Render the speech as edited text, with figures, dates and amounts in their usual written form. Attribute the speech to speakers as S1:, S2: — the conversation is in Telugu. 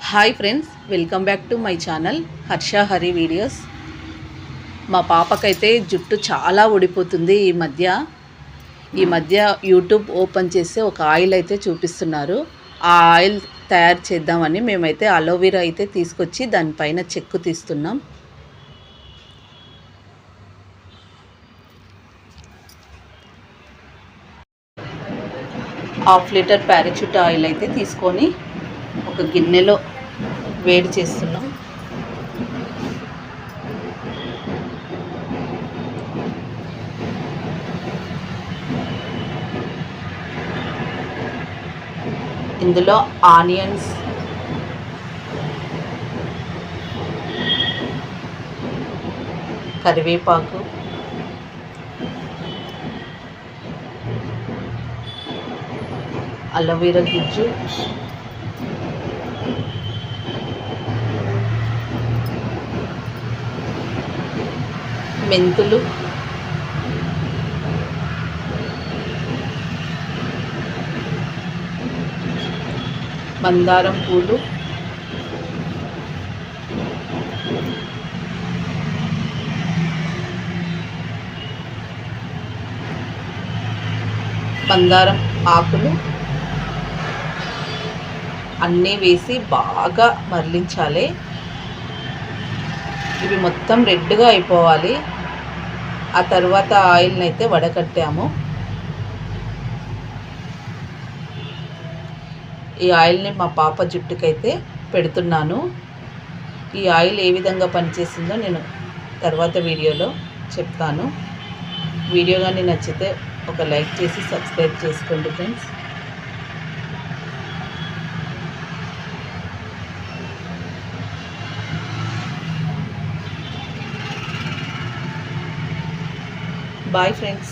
S1: Hi friends, welcome back to my channel Harsha Hari videos. మా పాపకైతే జుట్టు చాలా ఊడిపోతుంది. ఈ మధ్య యూట్యూబ్ ఓపెన్ చేస్తే ఒక ఆయిల్ అయితే చూపిస్తున్నారు. ఆ ఆయిల్ తయారు చేద్దామని మేమైతే అలోవెరా అయితే తీసుకొచ్చి దానిపైన చెక్కు తీస్తున్నాం. హాఫ్ లీటర్ పారాచూట్ ఆయిల్ అయితే తీసుకొని ఒక గిన్నెలో వేడి చేస్తున్నాం. ఇందులో ఆనియన్స్, కరివేపాకు, అలోవెరా గుజ్జు, మెంతులు, మందారం పూలు, మందారం ఆకులు అన్నీ వేసి బాగా మరలించాలి. ఇవి మొత్తం రెడ్గా అయిపోవాలి. ఆ తర్వాత ఆయిల్ని అయితే వడకట్టాము. ఈ ఆయిల్ని మా పాప జుట్టుకైతే పెడుతున్నాను. ఈ ఆయిల్ ఏ విధంగా పనిచేసిందో నేను తర్వాత వీడియోలో చెప్తాను. వీడియో కానీ నచ్చితే ఒక లైక్ చేసి సబ్స్క్రైబ్ చేసుకోండి ఫ్రెండ్స్. Bye friends.